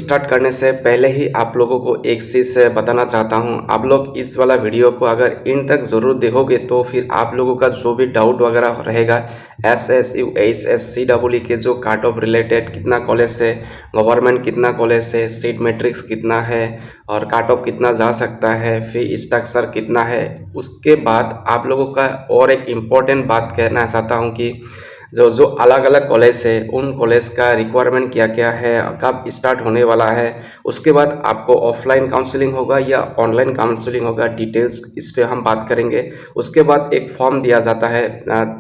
Start करने से पहले ही आप लोगों को एक चीज़ बताना चाहता हूँ। आप लोग इस वाला वीडियो को अगर इन तक ज़रूर देखोगे तो फिर आप लोगों का जो भी डाउट वगैरह रहेगा SSU HSC EE के जो काट ऑफ रिलेटेड कितना कॉलेज से, गवर्नमेंट कितना कॉलेज से, सीट मैट्रिक्स कितना है और काट ऑफ कितना जा सकता है, फी स्ट्रक्चर कितना है, उसके बाद आप लोगों का और एक इम्पॉर्टेंट बात कहना चाहता हूँ कि जो जो अलग अलग कॉलेज है उन कॉलेज का रिक्वायरमेंट क्या क्या है, कब स्टार्ट होने वाला है, उसके बाद आपको ऑफलाइन काउंसलिंग होगा या ऑनलाइन काउंसलिंग होगा, डिटेल्स इस पे हम बात करेंगे। उसके बाद एक फॉर्म दिया जाता है,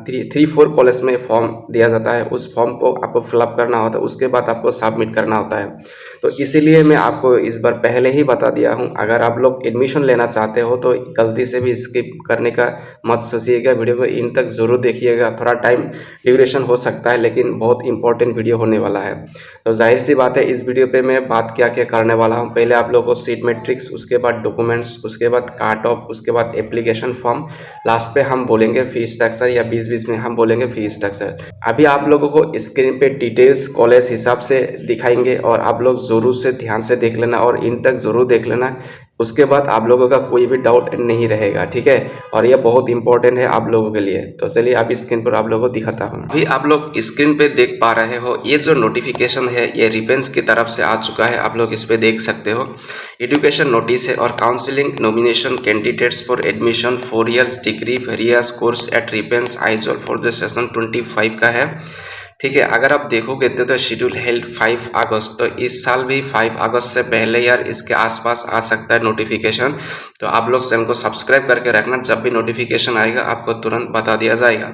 3-4 कॉलेज में फॉर्म दिया जाता है, उस फॉर्म को आपको फिलअप करना होता है, उसके बाद आपको सबमिट करना होता है। तो इसीलिए मैं आपको इस बार पहले ही बता दिया हूँ, अगर आप लोग एडमिशन लेना चाहते हो तो गलती से भी स्किप करने का मत सोचिएगा, वीडियो को इन तक ज़रूर देखिएगा। थोड़ा टाइम ड्यूरेशन हो सकता है लेकिन बहुत इंपॉर्टेंट वीडियो होने वाला है। तो जाहिर सी बात है इस वीडियो पे मैं बात क्या क्या करने वाला हूँ। पहले आप लोगों को सीट मैट्रिक्स, उसके बाद डॉक्यूमेंट्स, उसके बाद काट ऑफ, उसके बाद एप्लीकेशन फॉर्म, लास्ट पे हम बोलेंगे फी स्ट्रक्चर या बीच में हम बोलेंगे फी स्ट्रक्चर। अभी आप लोगों को स्क्रीन पे डिटेल्स कॉलेज हिसाब से दिखाएंगे और आप लोग ज़रूर से ध्यान से देख लेना और इन तक ज़रूर देख लेना, उसके बाद आप लोगों का कोई भी डाउट नहीं रहेगा, ठीक है। और ये बहुत इंपॉर्टेंट है आप लोगों के लिए। तो चलिए अभी स्क्रीन पर आप लोगों को दिखाता हूँ। अभी आप लोग स्क्रीन पे देख पा रहे हो, ये जो नोटिफिकेशन है ये रिवेंस की तरफ से आ चुका है, आप लोग इस पे देख सकते हो। एजुकेशन नोटिस है और counselling nomination candidates for admission 4 years degree various course at RIPANS Aizawl for the session 25 का है, ठीक है। अगर आप देखोगे तो शेड्यूल हेल्ड 5 अगस्त, तो इस साल भी 5 अगस्त से पहले यार इसके आसपास आ सकता है नोटिफिकेशन। तो आप लोग चैनल को सब्सक्राइब करके रखना, जब भी नोटिफिकेशन आएगा आपको तुरंत बता दिया जाएगा।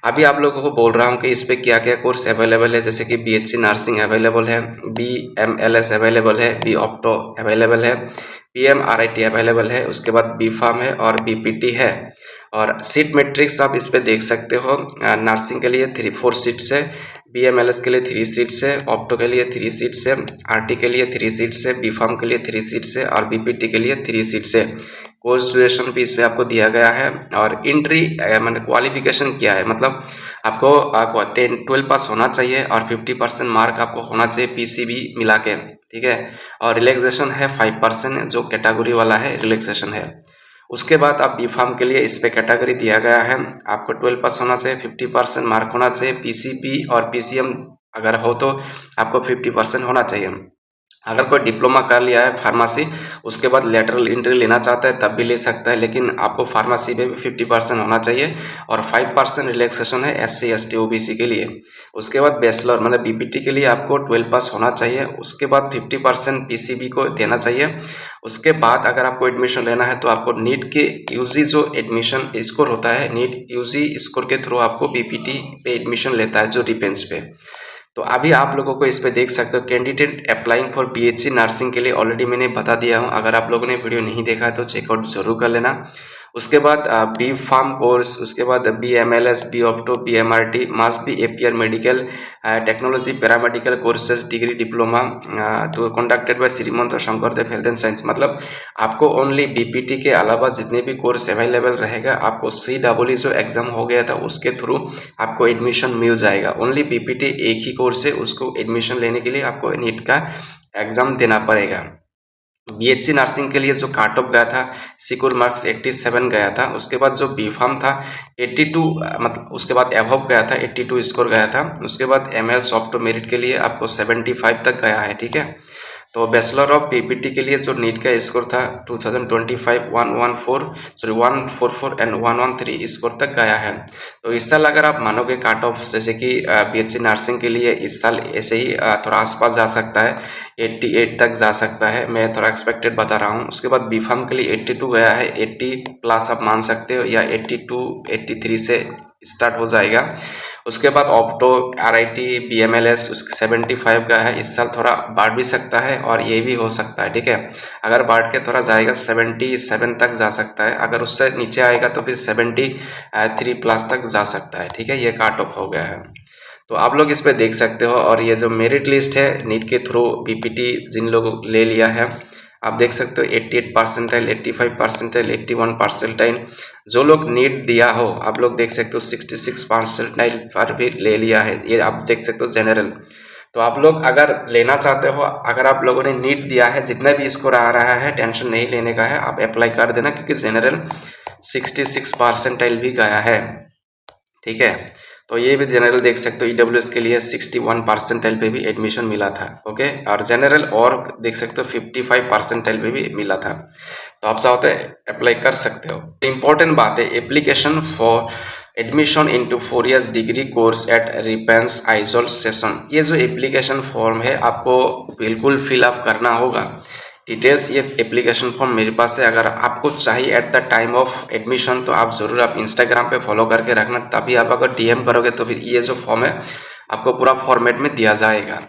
अभी आप लोगों को बोल रहा हूँ कि इस पर क्या क्या कोर्स अवेलेबल है, जैसे कि BSc नर्सिंग अवेलेबल है, BMLS अवेलेबल है, B ऑप्टो अवेलेबल है, PMRIT अवेलेबल है, उसके बाद B फार्म है और BPT है। और सीट मैट्रिक्स आप इस पे देख सकते हो। नर्सिंग के लिए 3-4 सीट्स है, BMLS के लिए 3 सीट्स है, ऑप्टो के लिए 3 सीट्स है, RT के लिए 3 सीट्स है, B फार्म के लिए 3 सीट्स है और BPT के लिए 3 सीट्स है। कोर्स ड्यूरेशन भी इस पर आपको दिया गया है। और इंट्री मतलब क्वालिफिकेशन क्या है, मतलब आपको 12 पास होना चाहिए और 50% मार्क आपको होना चाहिए PCB मिला के, ठीक है। और रिलैक्सेशन है 5%, जो कैटेगरी वाला है रिलैक्सेशन है। उसके बाद आप B फार्म के लिए इस पे कैटेगरी दिया गया है, आपको 12 पास होना चाहिए, 50% मार्क होना चाहिए, PCB और PCM अगर हो तो आपको 50% होना चाहिए। अगर कोई डिप्लोमा कर लिया है फार्मेसी, उसके बाद लेटरल एंट्री लेना चाहता है तब भी ले सकता है, लेकिन आपको फार्मेसी में भी 50% होना चाहिए और 5% रिलैक्सेशन है SC ST OBC के लिए। उसके बाद बैचलर मतलब BPT के लिए आपको 12 पास होना चाहिए, उसके बाद 50% PCB को देना चाहिए। उसके बाद अगर आपको एडमिशन लेना है तो आपको नीट के UG जो एडमिशन स्कोर होता है, नीट UG स्कोर के थ्रू आपको BPT पे एडमिशन लेता है, जो डिफेंस पे। तो अभी आप लोगों को इस पे देख सकते हो, candidate applying for BSc nursing के लिए ऑलरेडी मैंने बता दिया हूँ, अगर आप लोगों ने वीडियो नहीं देखा है तो चेकआउट जरूर कर लेना। उसके बाद B फार्म कोर्स, उसके बाद BMLS, B opto, BMRT must be APR medical technology paramedical courses degree diploma to conducted by Srimanta Sankardev health and science. मतलब आपको ओनली BPT के अलावा जितने भी कोर्स अवेलेबल रहेगा, आपको CEE जो एग्जाम हो गया था उसके थ्रू आपको एडमिशन मिल जाएगा। ओनली BPT एक ही कोर्स है, उसको एडमिशन लेने के लिए आपको नीट का एग्जाम देना पड़ेगा। BSc नर्सिंग के लिए जो काट ऑफ गया था, सिक्योर मार्क्स 87 गया था। उसके बाद जो B फार्म था 82 मतलब उसके बाद एबव गया था, 82 स्कोर गया था। उसके बाद ML सॉफ्ट मेरिट के लिए आपको 75 तक गया है, ठीक है। तो बैचलर ऑफ BPT के लिए जो नीट का स्कोर था 2025 144 एंड 113 स्कोर तक गया है। तो इस साल अगर आप मानोगे काट ऑफ, जैसे कि BSc नर्सिंग के लिए इस साल ऐसे ही थोड़ा आसपास जा सकता है, 88 तक जा सकता है, मैं थोड़ा एक्सपेक्टेड बता रहा हूँ। उसके बाद B फार्म के लिए 82 गया है, 80 प्लस आप मान सकते हो या 82 83 से स्टार्ट हो जाएगा। उसके बाद ऑप्टो RIT BMLS उसके 75 का है, इस साल थोड़ा बढ़ भी सकता है और ये भी हो सकता है, ठीक है। अगर बढ़ के थोड़ा जाएगा 77 तक जा सकता है, अगर उससे नीचे आएगा तो फिर 73 प्लस तक जा सकता है, ठीक है। ये काट ऑफ हो गया है, तो आप लोग इस पे देख सकते हो। और ये जो मेरिट लिस्ट है नीट के थ्रू BPT जिन लोगों ले लिया है, आप देख सकते हो 88 परसेंटाइल, 85 परसेंटाइल, 81 परसेंटाइल। जो लोग नीट दिया हो आप लोग देख सकते हो 66 परसेंटाइल पर भी ले लिया है, ये आप देख सकते हो जनरल। तो आप लोग अगर लेना चाहते हो, अगर आप लोगों ने नीट दिया है, जितना भी स्कोर आ रहा है टेंशन नहीं लेने का है, आप अप्लाई कर देना, क्योंकि जनरल 66 परसेंटाइल भी गया है, ठीक है। तो ये भी जनरल देख सकते हो, ईडब्ल्यूएस के लिए 61 परसेंटाइल पे भी एडमिशन मिला था, ओके। और जनरल और देख सकते हो 55 परसेंटाइल पे भी मिला था। तो आप चाहो तो अप्लाई कर सकते हो। इंपॉर्टेंट बात है, application for admission into 4 years degree course at RIPANS Aizawl session, ये जो एप्लीकेशन फॉर्म है आपको बिल्कुल फिलअप करना होगा। डिटेल्स ये एप्लीकेशन फॉर्म मेरे पास है, अगर आपको चाहिए at the time of admission तो आप ज़रूर आप इंस्टाग्राम पे फॉलो करके रखना, तभी आप अगर डीएम करोगे तो फिर ये जो फॉर्म है आपको पूरा फॉर्मेट में दिया जाएगा।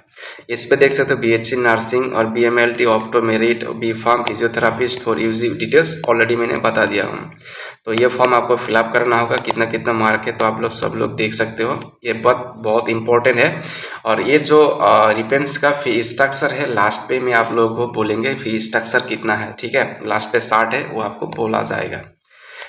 इस पे देख सकते हो बीएससी नर्सिंग और BMLT opto merit B pharm physiotherapist for UG, details already मैंने बता दिया हूँ। तो ये फॉर्म आपको फिलअप करना होगा, कितना कितना मार्क है तो आप लोग सब लोग देख सकते हो, ये बहुत इंपॉर्टेंट है। और ये जो रिपेंस का फी स्ट्रक्चर है लास्ट पे में आप लोगों को बोलेंगे फी स्ट्रक्चर कितना है, ठीक है। लास्ट पे 60 है वो आपको बोला जाएगा।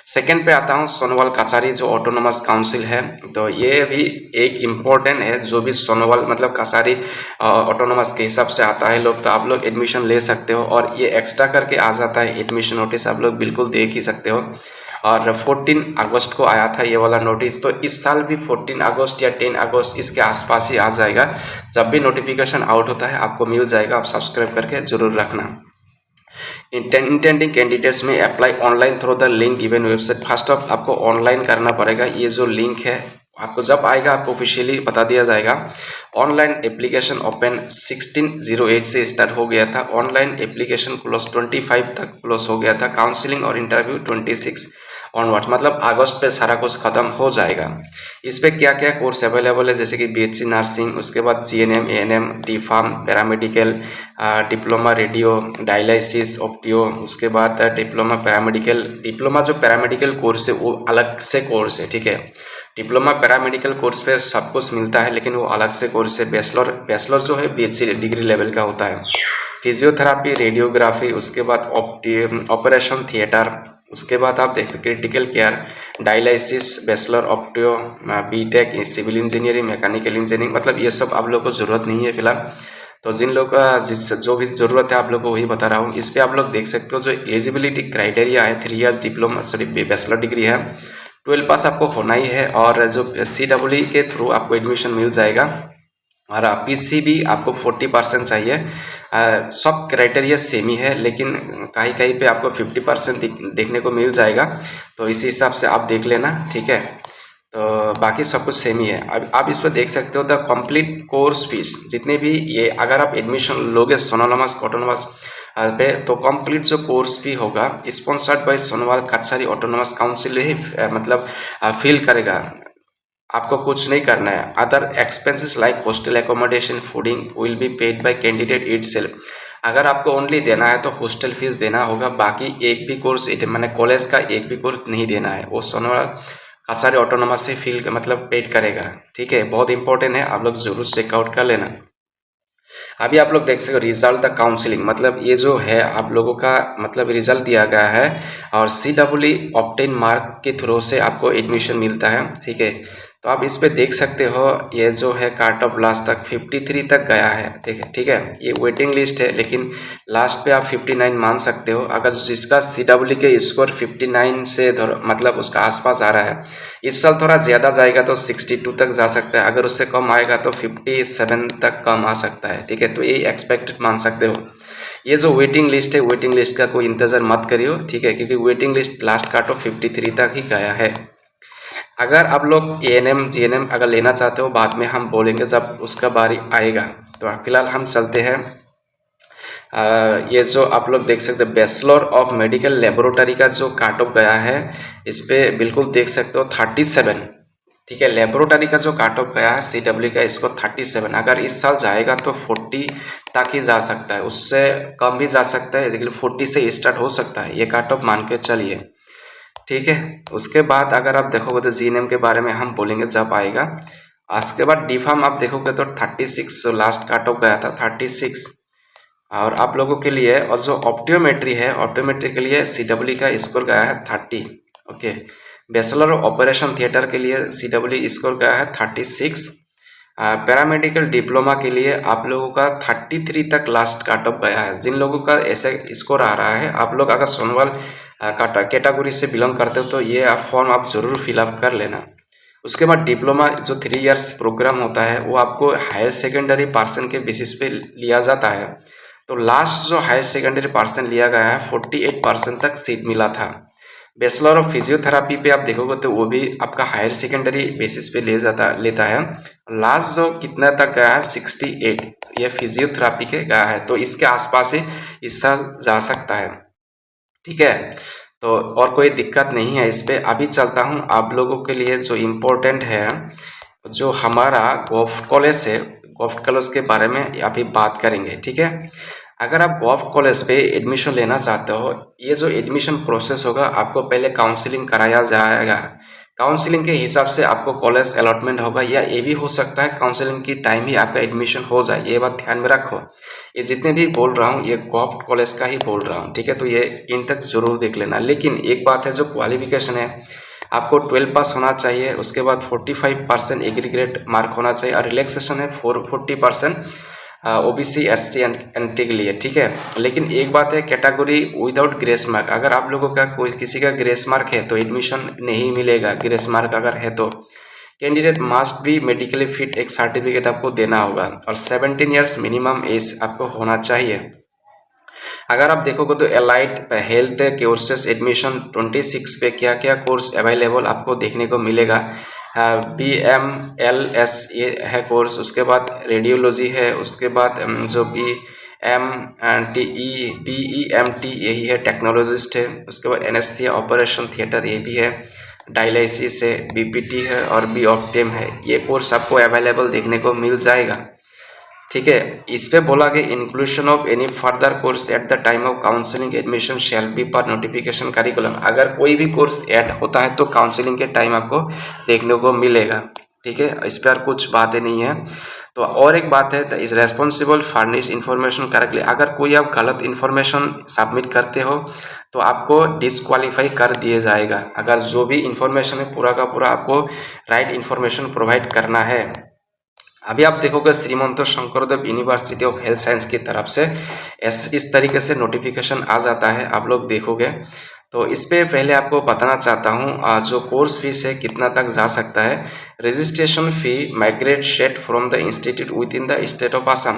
सेकेंड पे आता हूँ सोनोवाल कसारी जो ऑटोनोमस काउंसिल है, तो ये भी एक इम्पोर्टेंट है। जो भी सोनोवाल मतलब कसारी ऑटोनोमस के हिसाब से आता है लोग, तो आप लोग एडमिशन ले सकते हो, और ये एक्स्ट्रा करके आ जाता है एडमिशन नोटिस, आप लोग बिल्कुल देख ही सकते हो। और 14 अगस्त को आया था ये वाला नोटिस, तो इस साल भी 14 अगस्त या 10 अगस्त इसके आसपास ही आ जाएगा। जब भी नोटिफिकेशन आउट होता है आपको मिल जाएगा, आप सब्सक्राइब करके जरूर रखना। इंटेंडिंग कैंडिडेट्स में apply online through the link given website. First of आपको ऑनलाइन करना पड़ेगा, ये जो लिंक है आपको जब आएगा आपको ऑफिशियली बता दिया जाएगा। ऑनलाइन एप्लीकेशन ओपन 16/08 से स्टार्ट हो गया था, ऑनलाइन एप्लीकेशन क्लोज 25 तक क्लोज हो गया था, काउंसलिंग और इंटरव्यू 26 ऑनवर्ड, मतलब अगस्त पे सारा कुछ खत्म हो जाएगा। इस पे क्या क्या कोर्स अवेलेबल है, जैसे कि बीएससी नर्सिंग, उसके बाद GNM ANM D pharm paramedical, diploma radio dialysis ऑप्टियो, उसके बाद डिप्लोमा पैरामेडिकल। डिप्लोमा जो पैरामेडिकल कोर्स है वो अलग से कोर्स है, ठीक है। डिप्लोमा पैरामेडिकल कोर्स पे सब कुछ मिलता है, लेकिन वो अलग से कोर्स है। बैचलर जो है बीएससी डिग्री लेवल का होता है। फिजियोथेरापी, रेडियोग्राफी, उसके बाद ऑपरेशन थिएटर, उसके बाद आप देख सकते क्रिटिकल केयर, डायलिसिस, बैचलर ऑप्टियो, BTech, civil engineering, mechanical engineering, मतलब ये सब आप लोग को ज़रूरत नहीं है फिलहाल। तो जिन लोग का जो भी ज़रूरत है आप लोग को वही बता रहा हूँ। इस पर आप लोग देख सकते हो जो एलिजिबिलिटी क्राइटेरिया है, 3 इयर्स डिप्लोमा बैचलर डिग्री है, 12 पास आपको होना ही है, और जो CEE के थ्रू आपको एडमिशन मिल जाएगा, और PC भी आपको 40% चाहिए। सब क्राइटेरिया सेम ही है, लेकिन कहीं कहीं पे आपको 50% देखने को मिल जाएगा, तो इसी हिसाब से आप देख लेना, ठीक है। तो बाकी सब कुछ सेम ही है। अब आप इस पर देख सकते हो द कंप्लीट कोर्स फीस, जितने भी ये अगर आप एडमिशन लोगे सोनोनोमस ऑटोनोमस पे, तो कंप्लीट जो कोर्स फी होगा sponsored by Sonowal Kachari autonomous council ही मतलब फील करेगा, आपको कुछ नहीं करना है। Other expenses like hostel accommodation fooding will be paid by candidate itself. अगर आपको ओनली देना है तो हॉस्टल फीस देना होगा, बाकी एक भी कोर्स मैंने कॉलेज का एक भी कोर्स नहीं देना है, वो सोनोवाल कसारी ऑटोनोमस से फील मतलब पेड करेगा, ठीक है। बहुत इंपॉर्टेंट है, आप लोग जरूर चेकआउट कर लेना। अभी आप लोग देख सकते हो रिजल्ट द काउंसलिंग, मतलब ये जो है आप लोगों का मतलब रिजल्ट दिया गया है, और CEE ऑब्टेन मार्क के थ्रू से आपको एडमिशन मिलता है, ठीक है। तो आप इस पे देख सकते हो ये जो है कार्ट ऑफ लास्ट तक 53 तक गया है, ठीक है। ये वेटिंग लिस्ट है, लेकिन लास्ट पे आप 59 मान सकते हो। अगर जिसका CEE के स्कोर 59 से मतलब उसका आसपास आ रहा है, इस साल थोड़ा ज़्यादा जाएगा तो 62 तक जा सकता है, अगर उससे कम आएगा तो 57 तक कम आ सकता है, ठीक है। तो ये एक्सपेक्टेड मान सकते हो। ये जो वेटिंग लिस्ट है, वेटिंग लिस्ट का कोई इंतज़ार मत करियो, ठीक है, क्योंकि वेटिंग लिस्ट लास्ट काट ऑफ 53 तक ही गया है। अगर आप लोग ANM GNM अगर लेना चाहते हो, बाद में हम बोलेंगे जब उसका बारी आएगा। तो फिलहाल हम चलते हैं। ये जो आप लोग देख सकते हैं बैचलर ऑफ मेडिकल लेबोरेटरी का जो काट ऑफ गया है, इस पे बिल्कुल देख सकते हो 37, ठीक है। लेबोरेटरी का जो काट ऑफ गया है CEE का, इसको 37, अगर इस साल जाएगा तो 40 तक ही जा सकता है, उससे कम भी जा सकता है, लेकिन 40 से स्टार्ट हो सकता है, ये काट ऑफ मान के चलिए, ठीक है। उसके बाद अगर आप देखोगे तो GNM के बारे में हम बोलेंगे जब आएगा। उसके बाद डी फार्म आप देखोगे तो 36 लास्ट काट ऑफ गया था, 36। और आप लोगों के लिए और जो ऑप्टियोमेट्री है, ऑप्टियोमेट्री के लिए CEE का स्कोर गया है 30, okay. Bachelor of operation theatre के लिए CEE स्कोर गया है 36, पैरामेडिकल डिप्लोमा के लिए आप लोगों का 33 तक लास्ट कट ऑफ गया है। जिन लोगों का ऐसे स्कोर आ रहा है, आप लोग अगर सोनवाल कैटेगरी से बिलोंग करते हो तो ये फॉर्म आप ज़रूर फिलअप कर लेना। उसके बाद डिप्लोमा जो 3 इयर्स प्रोग्राम होता है वो आपको हायर सेकेंडरी पर्सन के बेसिस पे लिया जाता है। तो लास्ट जो हायर सेकेंडरी पर्सन लिया गया है 48% तक सीट मिला था। बैचलर ऑफ फिजियोथेरापी पे आप देखोगे तो वो भी आपका हायर सेकेंडरी बेसिस पे लेता है। लास्ट जो कितना तक गया है 68, ये फिजियोथेरापी के गया है। तो इसके आसपास ही इस साल जा सकता है, ठीक है। तो और कोई दिक्कत नहीं है इस पे। अभी चलता हूँ आप लोगों के लिए जो इम्पोर्टेंट है, जो हमारा गोफ्ट कॉलेज है, गोफ्ट कॉलेज के बारे में अभी बात करेंगे, ठीक है। अगर आप गोफ्ट कॉलेज पे एडमिशन लेना चाहते हो, ये जो एडमिशन प्रोसेस होगा, आपको पहले काउंसलिंग कराया जाएगा। काउंसलिंग के हिसाब से आपको कॉलेज अलॉटमेंट होगा, या ये भी हो सकता है काउंसलिंग की टाइम ही आपका एडमिशन हो जाए। ये बात ध्यान में रखो। ये जितने भी बोल रहा हूँ ये गोफ्ट कॉलेज का ही बोल रहा हूँ, ठीक है। तो ये इन तक जरूर देख लेना। लेकिन एक बात है, जो क्वालिफिकेशन है, आपको 12 पास होना चाहिए। उसके बाद 45% एग्रीगेट मार्क होना चाहिए, और रिलैक्सेशन है 40% ओबीसी एसटी एनटी के लिए, ठीक है। लेकिन एक बात है, कैटेगरी विदाउट ग्रेस मार्क, अगर आप लोगों का कोई किसी का ग्रेस मार्क है तो एडमिशन नहीं मिलेगा। ग्रेस मार्क अगर है तो candidate must be medically fit, एक सर्टिफिकेट आपको देना होगा, और 17 ईयर्स मिनिमम एज आपको होना चाहिए। अगर आप देखोगे तो एलाइड हेल्थ कोर्सेस एडमिशन 26 पे क्या क्या कोर्स अवेलेबल आपको देखने को मिलेगा। BMLS ये है कोर्स, उसके बाद रेडियोलॉजी है, उसके बाद जो BEMT यही है, टेक्नोलॉजिस्ट है, उसके बाद एनेस्थीसिया ऑपरेशन थिएटर ये भी है, डायलिसिस है, BPT है, और BOPTEM है। ये कोर्स आपको अवेलेबल देखने को मिल जाएगा, ठीक है। इस पे बोला कि inclusion of any further course at the time of counselling admission shall be पर नोटिफिकेशन करिकुलम। अगर कोई भी कोर्स ऐड होता है तो काउंसलिंग के टाइम आपको देखने को मिलेगा, ठीक है। इस पर कुछ बातें नहीं है। तो और एक बात है, the is responsible furnish information correctly. अगर कोई आप गलत इन्फॉर्मेशन सबमिट करते हो तो आपको डिसक्वालीफाई कर दिया जाएगा। अगर जो भी इंफॉर्मेशन है पूरा का पूरा आपको राइट इन्फॉर्मेशन प्रोवाइड करना है। अभी आप देखोगे Srimanta Sankardev university of health science की तरफ से इस तरीके से नोटिफिकेशन आ जाता है, आप लोग देखोगे। तो इस पे पहले आपको बताना चाहता हूँ जो कोर्स फीस है कितना तक जा सकता है। रजिस्ट्रेशन फी माइग्रेट शेट from the institute within the state of Assam.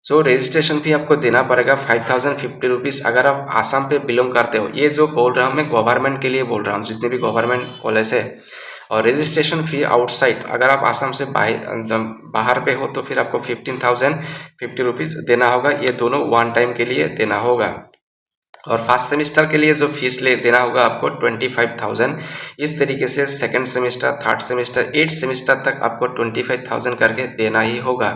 जो रजिस्ट्रेशन फी आपको देना पड़ेगा 5050 रुपीज़, अगर आप आसाम पे बिलोंग करते हो। ये जो बोल रहा हूँ मैं गवर्नमेंट के लिए बोल रहा हूँ, जितने भी गवर्नमेंट कॉलेज है। और रजिस्ट्रेशन फ़ी आउटसाइड, अगर आप आसाम से बाहर पे हो तो फिर आपको 15,050 रुपीज़ देना होगा। ये दोनों वन टाइम के लिए देना होगा। और फर्स्ट सेमेस्टर के लिए जो फीस देना होगा आपको 25,000। इस तरीके से second semester, third semester, 8 semester तक आपको 25,000 करके देना ही होगा।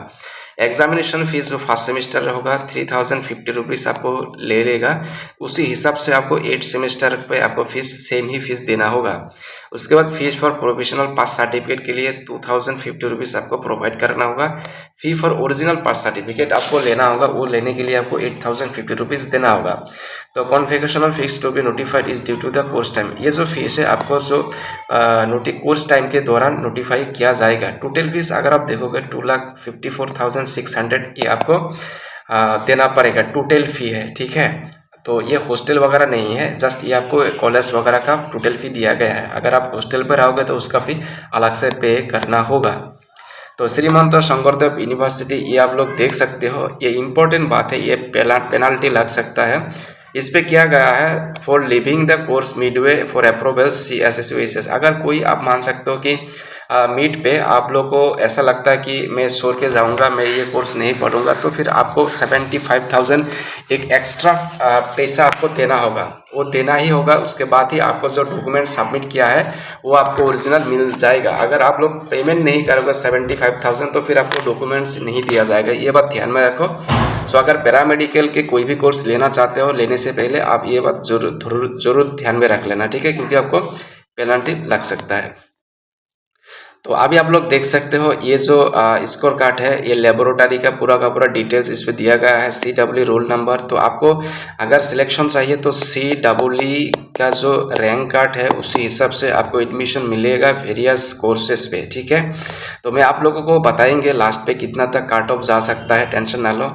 एग्जामिनेशन फीस जो फर्स्ट सेमेस्टर होगा 3,050 रुपीज़ आपको ले लेगा। उसी हिसाब से आपको 8 सेमेस्टर पे आपको फीस सेम ही फीस देना होगा। उसके बाद fees for professional pass certificate के लिए 2,050 रुपीज़ आपको प्रोवाइड करना होगा। Fee for original pass certificate आपको लेना होगा, वो लेने के लिए आपको 8,050 रुपीज़ देना होगा। तो configurational fees to be notified is due to the course time. ये जो फीस है आपको जो कोर्स टाइम के दौरान नोटिफाई किया जाएगा। टोटल फीस अगर आप देखोगे 2,54,600 ये आपको देना पड़ेगा। टोटल फी है, ठीक है। तो ये हॉस्टल वगैरह नहीं है, जस्ट ये आपको कॉलेज वगैरह का टोटल फी दिया गया है। अगर आप हॉस्टल पर रहोगे तो उसका फी अलग से पे करना होगा। तो श्रीमंत शंकरदेव यूनिवर्सिटी ये आप लोग देख सकते हो। ये इम्पोर्टेंट बात है, ये पेनाल्टी लग सकता है। इस पे किया गया है for living the course Midway for approval CSSU। अगर कोई आप मान सकते हो कि मीट पे आप लोग को ऐसा लगता है कि मैं छोड़ के जाऊंगा, मैं ये कोर्स नहीं पढ़ूंगा, तो फिर आपको 75,000 एक एक्स्ट्रा पैसा आपको देना होगा। वो देना ही होगा। उसके बाद ही आपको जो डॉक्यूमेंट सबमिट किया है वो आपको ओरिजिनल मिल जाएगा। अगर आप लोग पेमेंट नहीं करोगे 75,000 तो फिर आपको डॉक्यूमेंट्स नहीं दिया जाएगा। ये बात ध्यान में रखो। सो अगर पैरामेडिकल के कोई भी कोर्स लेना चाहते हो, लेने से पहले आप ये बात जरूर ध्यान में रख लेना, ठीक है, क्योंकि आपको पेनल्टी लग सकता है। तो अभी आप लोग देख सकते हो ये जो स्कोर कार्ड है, ये लेबोरेटरी का पूरा डिटेल्स इस पे दिया गया है, CEE रोल नंबर। तो आपको अगर सिलेक्शन चाहिए तो CEE का जो रैंक कार्ड है उसी हिसाब से आपको एडमिशन मिलेगा वेरियस कोर्सेज पे, ठीक है। तो मैं आप लोगों को बताएंगे लास्ट पे कितना तक कट ऑफ जा सकता है, टेंशन ना लो,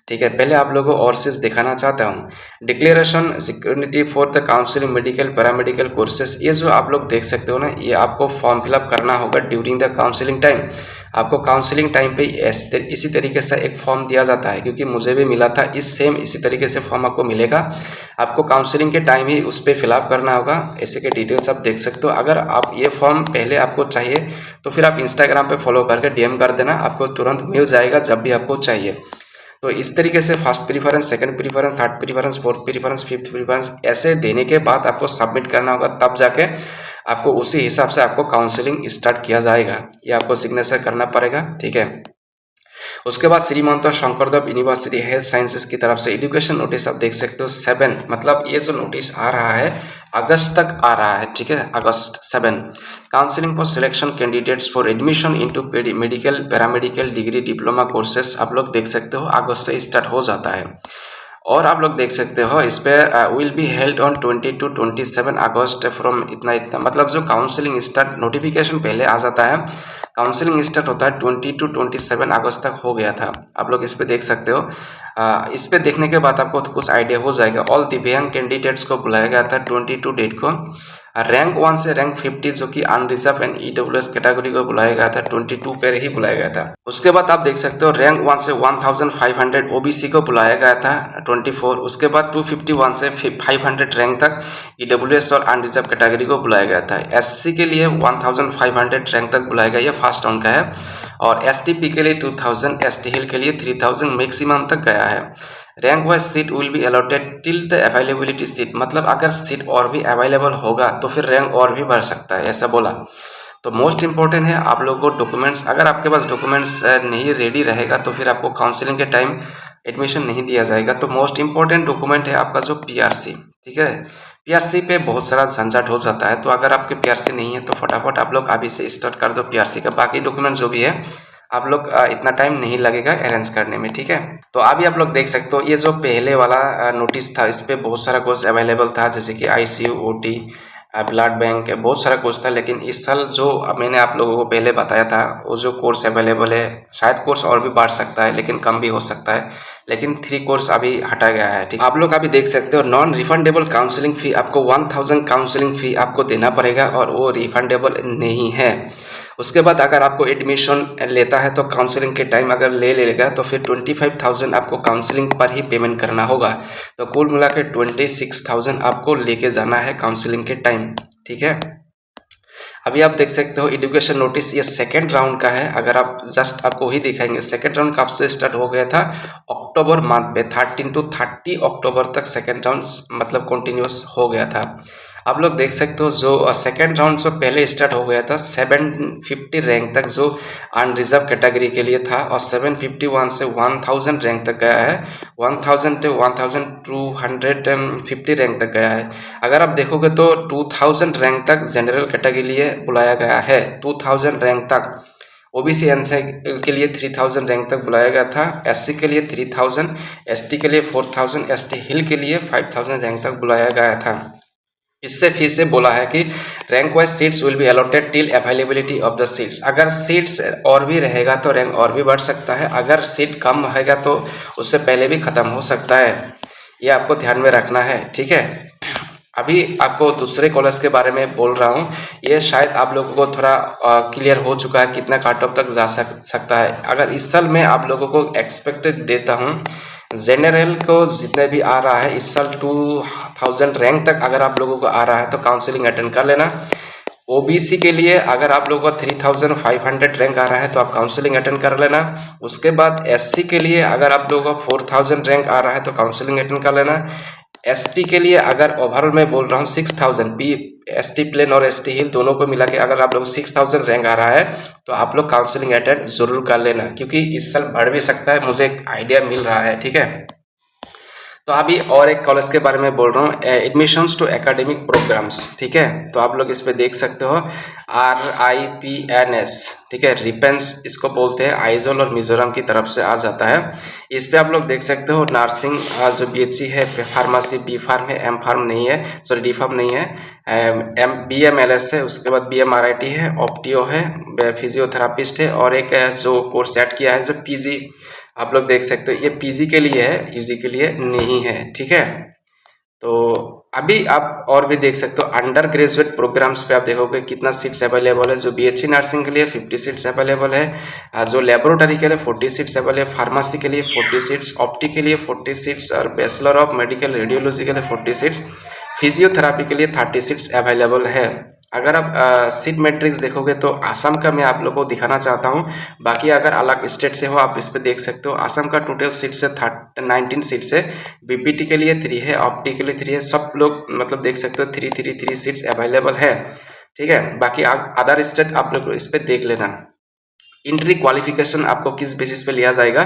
ठीक है। पहले आप लोगों को और चीज़ दिखाना चाहता हूँ, declaration security for the counselling medical paramedical courses, ये जो आप लोग देख सकते हो ना, ये आपको फॉर्म फिलअप करना होगा ड्यूरिंग द काउंसिलिंग टाइम। आपको काउंसिलिंग टाइम पे इसी तरीके से एक फॉर्म दिया जाता है, क्योंकि मुझे भी मिला था इसी तरीके से फॉर्म आपको मिलेगा। आपको काउंसिलिंग के टाइम ही उस पर फिलअप करना होगा, ऐसे के डिटेल्स आप देख सकते हो। अगर आप ये फॉर्म पहले आपको चाहिए तो फिर आप इंस्टाग्राम पे फॉलो करके DM कर देना, आपको तुरंत मिल जाएगा जब भी आपको चाहिए। तो इस तरीके से first preference, second preference, third preference, fourth preference, fifth preference, ऐसे देने के बाद आपको सबमिट करना होगा, तब जाके आपको उसी हिसाब से आपको काउंसलिंग स्टार्ट किया जाएगा। ये आपको सिग्नेचर करना पड़ेगा, ठीक है। उसके बाद श्रीमंत शंकरदेव यूनिवर्सिटी हेल्थ साइंसेज की तरफ से एजुकेशन नोटिस आप देख सकते हो 7, मतलब ये जो नोटिस आ रहा है अगस्त तक आ रहा है, ठीक है, अगस्त 7। Counselling for selection candidates for admission into medical paramedical degree diploma courses आप लोग देख सकते हो अगस्त से स्टार्ट हो जाता है। और आप लोग देख सकते हो इस पे will be held on 20 to 27 August from इतना इतना, मतलब जो काउंसलिंग स्टार्ट नोटिफिकेशन पहले आ जाता है, काउंसलिंग स्टार्ट होता है 20 to 27 अगस्त तक हो गया था। आप लोग इस पे देख सकते हो। इस पे देखने के बाद आपको कुछ आइडिया हो जाएगा। ऑल दिव्यांग कैंडिडेट्स को बुलाया गया था 22 डेट को। रैंक 1 से रैंक 50 जो कि अनरिजर्व एंड EWS कैटेगरी को बुलाया गया था 22 पे ही बुलाया गया था। उसके बाद आप देख सकते हो रैंक 1 से 1500 OBC को बुलाया गया था 24। उसके बाद 251 से 500 रैंक तक EWS और अनरिजर्व कैटेगरी को बुलाया गया था। SC के लिए 1500 रैंक तक बुलाया गया, ये फर्स्ट राउंड का है। और STP के लिए 2000, ST हिल के लिए 3000 मैक्सिमम तक गया है। Rank wise seat will be allotted till the availability seat, मतलब अगर सीट और भी अवेलेबल होगा तो फिर रैंक और भी बढ़ सकता है, ऐसा बोला। तो मोस्ट इंपॉर्टेंट है आप लोगों को डॉक्यूमेंट्स, अगर आपके पास डॉक्यूमेंट्स नहीं रेडी रहेगा तो फिर आपको काउंसलिंग के टाइम एडमिशन नहीं दिया जाएगा। तो मोस्ट इंपॉर्टेंट डॉक्यूमेंट है आपका जो PRC, ठीक है। PRC पे बहुत सारा झंझट हो जाता है, तो अगर आपके PRC नहीं है तो फटाफट आप लोग अभी से स्टार्ट कर दो PRC का। बाकी डॉक्यूमेंट जो भी है आप लोग इतना टाइम नहीं लगेगा अरेंज करने में, ठीक है। तो अभी आप लोग देख सकते हो ये जो पहले वाला नोटिस था इस पे बहुत सारा कोर्स अवेलेबल था, जैसे कि ICU, OT, ब्लड बैंक, बहुत सारा कोर्स था। लेकिन इस साल जो मैंने आप लोगों को पहले बताया था वो जो कोर्स अवेलेबल है, शायद कोर्स और भी बढ़ सकता है लेकिन कम भी हो सकता है, लेकिन 3 कोर्स अभी हटा गया है, ठीक। आप लोग अभी देख सकते हो नॉन रिफंडेबल काउंसलिंग फी, आपको 1000 काउंसलिंग फी आपको देना पड़ेगा और वो रिफंडेबल नहीं है। उसके बाद अगर आपको एडमिशन लेता है तो काउंसलिंग के टाइम अगर ले लेगा तो फिर 25,000 आपको काउंसलिंग पर ही पेमेंट करना होगा। तो कुल मिला के 26,000 आपको लेके जाना है काउंसलिंग के टाइम, ठीक है। अभी आप देख सकते हो एजुकेशन नोटिस ये सेकेंड राउंड का है। अगर आप जस्ट आपको ही दिखाएंगे, सेकेंड राउंड कब से स्टार्ट हो गया था, अक्टूबर मंथ पे 13 to 30 अक्टूबर तक सेकेंड राउंड मतलब कंटिन्यूस हो गया था। आप लोग देख सकते हो जो सेकेंड राउंड जो पहले स्टार्ट हो गया था 750 रैंक तक जो अनरिजर्व कैटेगरी के लिए था, और 751 से 1000 रैंक तक गया है, 1000 से 1250 रैंक तक गया है। अगर आप देखोगे तो 2000 रैंक तक जनरल कैटेगरी लिए बुलाया गया है, 2000 रैंक तक। OBC NC के लिए 3000 रैंक तक बुलाया गया था, SC के लिए 3000, ST के लिए 4000, ST हिल के लिए 5000 रैंक तक बुलाया गया था। इससे फिर से बोला है कि rank wise seats will be allotted till availability of the seats, अगर सीट्स और भी रहेगा तो रैंक और भी बढ़ सकता है, अगर सीट कम रहेगा तो उससे पहले भी ख़त्म हो सकता है, ये आपको ध्यान में रखना है, ठीक है। अभी आपको दूसरे कॉलेज के बारे में बोल रहा हूँ, ये शायद आप लोगों को थोड़ा क्लियर हो चुका है कितना कट ऑफ तक जा सकता है। अगर इस साल मैं आप लोगों को एक्सपेक्टेड देता हूँ, जनरल को जितने भी आ रहा है इस साल 2000 रैंक तक अगर आप लोगों को आ रहा है तो काउंसलिंग अटेंड कर लेना। OBC के लिए अगर आप लोगों का 3500 रैंक आ रहा है तो आप काउंसलिंग अटेंड कर लेना। उसके बाद SC के लिए अगर आप लोगों का 4000 रैंक आ रहा है तो काउंसलिंग अटेंड कर लेना। ST के लिए अगर ओवरऑल मैं बोल रहा हूँ 6000, ST प्लेन और ST हिल दोनों को मिला के अगर आप लोग 6000 रैंक आ रहा है तो आप लोग काउंसलिंग अटेंड जरूर कर लेना, क्योंकि इस साल बढ़ भी सकता है, मुझे एक आइडिया मिल रहा है, ठीक है। तो अभी और एक कॉलेज के बारे में बोल रहा हूँ, एडमिशंस टू एकेडमिक प्रोग्राम्स, ठीक है। तो आप लोग इस पे देख सकते हो RIPNS, ठीक है, रिपेंस इसको बोलते हैं, आइजोल और मिजोरम की तरफ से आ जाता है। इस पे आप लोग देख सकते हो नर्सिंग जो BHC है, फार्मेसी B फार्म है, M फार्म नहीं है, सॉरी D फार्म नहीं है, BMLS है, उसके बाद BMRIT है, ऑप्टियो है, फिजियोथेरापिस्ट है, और एक जो कोर्स ऐड किया है जो PG, आप लोग देख सकते हो ये PG के लिए है, UG के लिए नहीं है, ठीक है। तो अभी आप और भी देख सकते हो अंडर ग्रेजुएट प्रोग्राम्स पे आप देखोगे कितना सीट्स अवेलेबल है। जो BHC नर्सिंग के लिए 50 सीट्स अवेलेबल है, जो लेबोरेटरी के लिए 40 सीट्स अवेलेबल, फार्मेसी के लिए 40 सीट्स, ऑप्टी के लिए 40 सीट्स, और बैचलर ऑफ मेडिकल रेडियोलॉजी के लिए 40 सीट्स, फिजियोथेरापी के लिए 30 सीट्स अवेलेबल है। अगर आप सीट मैट्रिक्स देखोगे तो आसाम का मैं आप लोगों को दिखाना चाहता हूँ, बाकी अगर अलग स्टेट से हो आप इस पे देख सकते हो। आसाम का टोटल सीट्स है 19 सीट्स है, BPT के लिए 3 है, ऑप्टी के लिए 3 है, सब लोग मतलब देख सकते हो 3 सीट्स अवेलेबल है, ठीक है। बाकी अदर स्टेट आप लोग इस पे देख लेना। इंट्री क्वालिफिकेशन आपको किस बेसिस पे लिया जाएगा,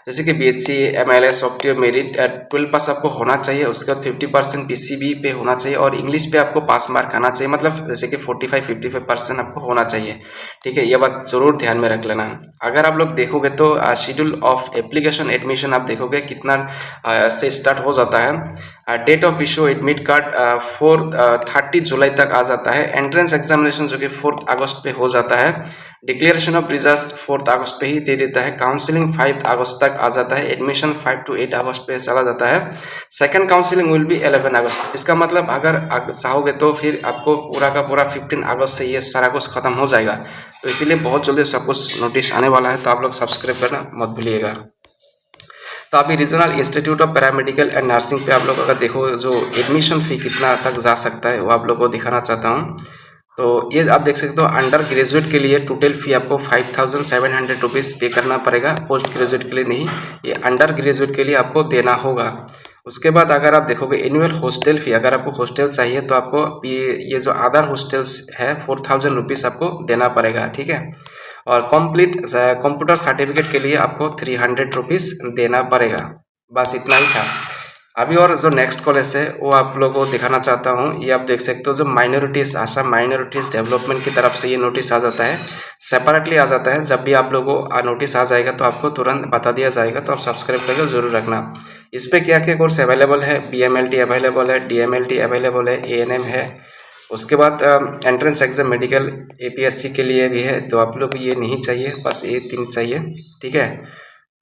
जैसे कि BHC MLS ऑप्टियो मेरिट 12 पास आपको होना चाहिए, उसके बाद 50% PCB पे होना चाहिए, और इंग्लिश पे आपको पास मार्क आना चाहिए, मतलब जैसे कि 45-55% आपको होना चाहिए, ठीक है। ये बात जरूर ध्यान में रख लेना। अगर आप लोग देखोगे तो शेड्यूल ऑफ एप्लीकेशन एडमिशन आप देखोगे कितना से स्टार्ट हो जाता है। Date of issue admit card 30 जुलाई तक आ जाता है। एंट्रेंस एग्जामिनेशन जो कि 4 अगस्त पे हो जाता है। डिक्लेरेशन ऑफ रिजल्ट 4 अगस्त पे ही दे देता है। काउंसलिंग 5 अगस्त तक आ जाता है। एडमिशन 5 to 8 अगस्त पे चला जाता है। सेकंड काउंसलिंग विल बी 11 अगस्त। इसका मतलब अगर चाहोगे तो फिर आपको पूरा का पूरा 15 अगस्त से ये सारा कुछ खत्म हो जाएगा। तो इसीलिए बहुत जल्दी सब कुछ नोटिस आने वाला है, तो आप लोग सब्सक्राइब करना मत भूलिएगा। तो अभी regional institute of paramedical and nursing पे आप लोग अगर देखो जो एडमिशन फ़ी कितना तक जा सकता है वो आप लोग को दिखाना चाहता हूँ। तो ये आप देख सकते हो अंडर ग्रेजुएट के लिए टोटल फ़ी आपको 5700 रुपीज़ पे करना पड़ेगा, पोस्ट ग्रेजुएट के लिए नहीं, ये अंडर ग्रेजुएट के लिए आपको देना होगा। उसके बाद अगर आप देखोगे एनुअल हॉस्टल फ़ी, अगर आपको हॉस्टल चाहिए तो आपको ये जो अदर हॉस्टल्स है 4000 रुपीज़ आपको देना पड़ेगा, ठीक है। और कंप्लीट कंप्यूटर सर्टिफिकेट के लिए आपको 300 रुपीज़ देना पड़ेगा। बस इतना ही था। अभी और जो नेक्स्ट कॉलेज है वो आप लोगों को दिखाना चाहता हूँ। ये आप देख सकते हो जो माइनॉरिटीज़, आसाम माइनॉरिटीज़ डेवलपमेंट की तरफ से ये नोटिस आ जाता है, सेपरेटली आ जाता है। जब भी आप लोगों को नोटिस आ जाएगा तो आपको तुरंत बता दिया जाएगा, तो आप सब्सक्राइब करके जरूर रखना। इस पर क्या क्या कोर्स अवेलेबल है, BMLT अवेलेबल है, DMLT अवेलेबल है, ANM है। उसके बाद एंट्रेंस एग्जाम मेडिकल APSC के लिए भी है। तो आप लोग ये नहीं चाहिए, बस ये 3 चाहिए, ठीक है।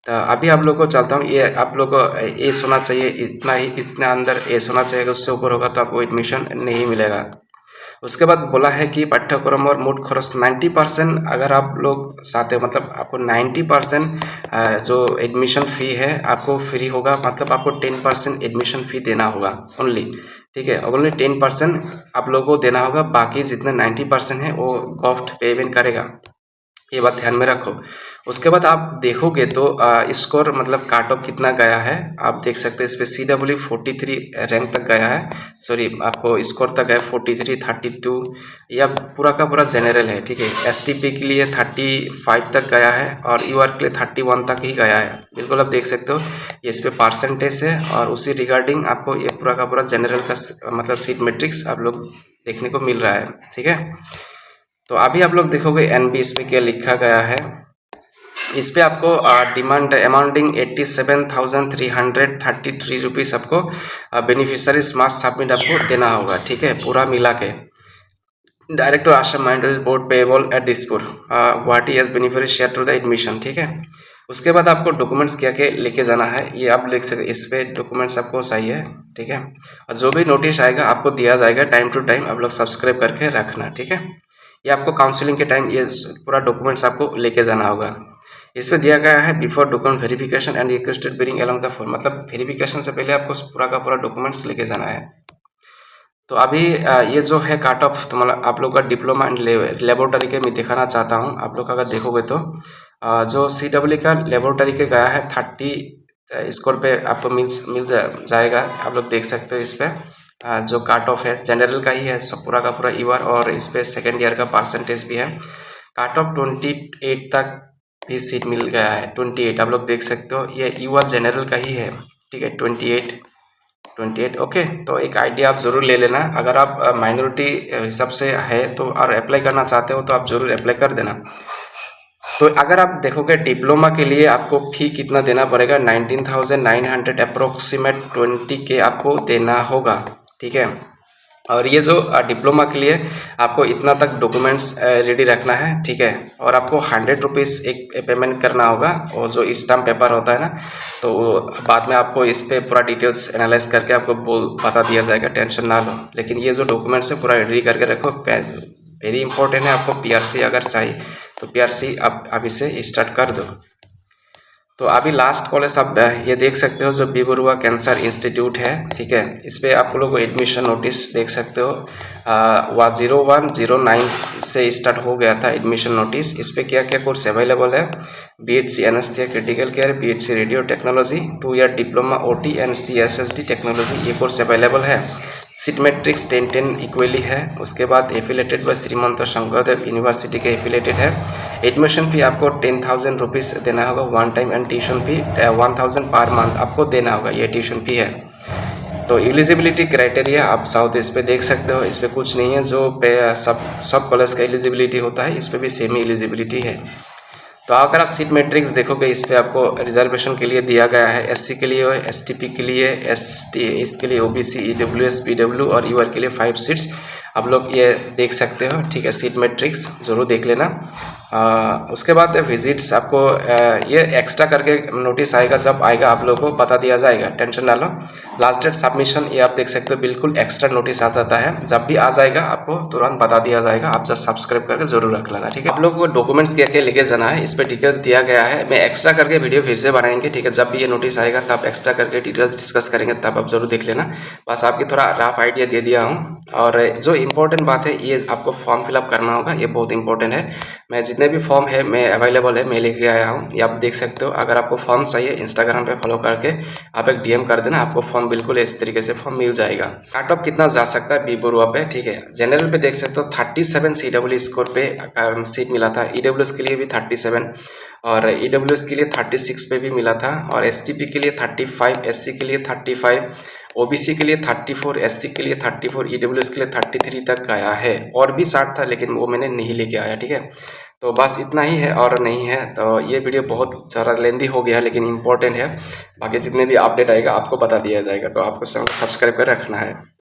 तो अभी आप लोग को चलता हूँ, ये आप लोग को एस होना चाहिए, इतना ही, इतना अंदर एस होना चाहिए। उससे ऊपर होगा तो आपको एडमिशन नहीं मिलेगा। उसके बाद बोला है कि पाठ्यक्रम और मोट खर्च 90% अगर आप लोग चाहते हो, मतलब आपको 90% जो एडमिशन फ़ी है आपको फ्री होगा, मतलब आपको 10% एडमिशन फ़ी देना होगा ओनली, ठीक है। ओनली 10% आप लोगों को देना होगा, बाकी जितने 90% है वो गवर्नमेंट पेमेंट करेगा, ये बात ध्यान में रखो। उसके बाद आप देखोगे तो स्कोर मतलब काट ऑफ कितना गया है आप देख सकते हैं। इस पर CW 43 रैंक तक गया है, सॉरी आपको स्कोर तक गया 43, 32, या पूरा का पूरा जनरल है, ठीक है। STP के लिए 35 तक गया है, और UR के लिए 31 तक ही गया है। बिल्कुल आप देख सकते हो ये इस पर परसेंटेज है, और उसी रिगार्डिंग आपको ये पूरा का पूरा जनरल का मतलब सीट मैट्रिक्स आप लोग देखने को मिल रहा है, ठीक है। तो अभी आप लोग देखोगे NB इस पर क्या लिखा गया है। इस पे आपको डिमांड अमाउंटिंग 87,333 रुपीज़ आपको बेनिफिशियरीज मास सबमिट आपको देना होगा, ठीक है, पूरा मिला के। Director Assam minority board payable at Dispur Guwahati as beneficiary share to the admission, ठीक है। उसके बाद आपको डॉक्यूमेंट्स क्या क्या लेके जाना है ये आप लिख सकते, इस पे डॉक्यूमेंट्स आपको चाहिए, ठीक है। और जो भी नोटिस आएगा आपको दिया जाएगा टाइम टू टाइम, आप लोग सब्सक्राइब करके रखना, ठीक है। ये आपको काउंसलिंग के टाइम ये पूरा डॉक्यूमेंट्स आपको लेके जाना होगा। इस पे दिया गया है before document verification and requested bring along the form, मतलब वेरिफिकेशन से पहले आपको पूरा का पूरा डॉक्यूमेंट्स लेके जाना है। तो अभी ये जो है काट ऑफ तुम्हारा आप लोग का डिप्लोमा एंड लेबोरेटरी के मैं दिखाना चाहता हूँ। आप लोग अगर देखोगे तो जो CW का लेबोरेटरी के गया है 30 स्कोर पे आपको मिल जाएगा। आप लोग देख सकते हो इस पे जो काट ऑफ है जनरल का ही है, सब पूरा का पूरा UR, और इस पे सेकेंड ईयर का परसेंटेज भी है। काट ऑफ 28 तक भी सीट मिल गया है, 28 आप लोग देख सकते हो, ये UR जनरल का ही है, ठीक है, 28। 28 ओके। तो एक आइडिया आप ज़रूर ले लेना। अगर आप माइनॉरिटी हिसाब से है तो और अप्लाई करना चाहते हो तो आप ज़रूर अप्लाई कर देना। तो अगर आप देखोगे डिप्लोमा के लिए आपको फ़ी कितना देना पड़ेगा, 19,900 अप्रोक्सीमेट 20K आपको देना होगा, ठीक है। और ये जो डिप्लोमा के लिए आपको इतना तक डॉक्यूमेंट्स रेडी रखना है, ठीक है। और आपको 100 रुपीज़ एक पेमेंट करना होगा, और जो स्टाम्प पेपर होता है ना, तो बाद में आपको इस पर पूरा डिटेल्स एनालाइज करके आपको बता दिया जाएगा, टेंशन ना लो। लेकिन ये जो डॉक्यूमेंट्स है पूरा रेडी करके रखो। वेरी इंपॉर्टेंट है, आपको PRC अगर चाहिए तो PRC आप अभी से स्टार्ट कर दो। तो अभी लास्ट कॉलेज आप ये देख सकते हो, जो बी बरुआ कैंसर इंस्टीट्यूट है, ठीक है। इस पर आप लोग को एडमिशन नोटिस देख सकते हो, 0109 से स्टार्ट हो गया था एडमिशन नोटिस। इस पर क्या क्या कोर्स अवेलेबल है, BHC anaesthesia critical care, BHC radio technology, 2 year diploma OT and CSSD technology, ये कोर्स अवेलेबल है। सीट मैट्रिक्स 10-10 इक्वली है। उसके बाद affiliated bye Srimanta Sankardev university के एफिलेटेड है। एडमिशन फी आपको 10,000 रुपीज़ देना होगा one time, and tuition fee 1,000 per month आपको देना होगा, ये ट्यूशन फी है। तो एलिजिबिलिटी क्राइटेरिया आप साउथ इस पे देख सकते हो, इस पर कुछ नहीं है। जो पे सब कॉलेज का एलिजिबिलिटी होता है, इस पर भी सेम ही एलिजिबिलिटी है। तो अगर आप सीट मैट्रिक्स देखोगे, इस पे आपको रिजर्वेशन के लिए दिया गया है, SC के लिए, STP के लिए, ST इसके लिए, OBC, EWS, PW और UR के लिए 5 सीट्स आप लोग ये देख सकते हो, ठीक है। सीट मैट्रिक्स ज़रूर देख लेना। उसके बाद विजिट्स आपको ये एक्स्ट्रा करके नोटिस आएगा, जब आएगा आप लोगों को बता दिया जाएगा, टेंशन ना लो। लास्ट डेट सबमिशन ये आप देख सकते हो, बिल्कुल एक्स्ट्रा नोटिस आ जाता है, जब भी आ जाएगा आपको तुरंत बता दिया जाएगा। आप जस्ट सब्सक्राइब करके जरूर रख लेना, ठीक है। आप लोगों को डॉक्यूमेंट्स क्या क्या लेके जाना है, इस पर डिटेल्स दिया गया है। मैं एक्स्ट्रा करके वीडियो फिर से बनाएंगे, ठीक है। जब भी ये नोटिस आएगा तब एक्स्ट्रा करके डिटेल्स डिस्कस करेंगे, तब आप जरूर देख लेना। बस आपकी थोड़ा रफ आइडिया दे दिया हूँ। और जो इम्पोर्टेंट बात है, ये आपको फॉर्म फिलअप करना होगा, ये बहुत इंपॉर्टेंट है। मैं जितने भी फॉर्म है मैं अवेलेबल है, मैं लेके आया हूँ, ये आप देख सकते हो। अगर आपको फॉर्म चाहिए, इंस्टाग्राम पे फॉलो करके आप एक DM कर देना, आपको फॉर्म बिल्कुल इस तरीके से फॉर्म मिल जाएगा। कट ऑफ कितना जा सकता है बी बरुआ पे, ठीक है। जनरल पे देख सकते हो 37 CW स्कोर पे सीट मिला था। EWS के लिए भी 37 और EWS के लिए 36 पे भी मिला था, और STP के लिए 35, SC के लिए 35, OBC के लिए 34, SC के लिए 34, EWS के लिए 33 तक आया है। और भी 60 था, लेकिन वो मैंने नहीं लेके आया, ठीक है। तो बस इतना ही है और नहीं है। तो ये वीडियो बहुत ज़्यादा लेंदी हो गया है, लेकिन इंपॉर्टेंट है। बाकी जितने भी अपडेट आएगा आपको बता दिया जाएगा, तो आपको सब्सक्राइब कर रखना है।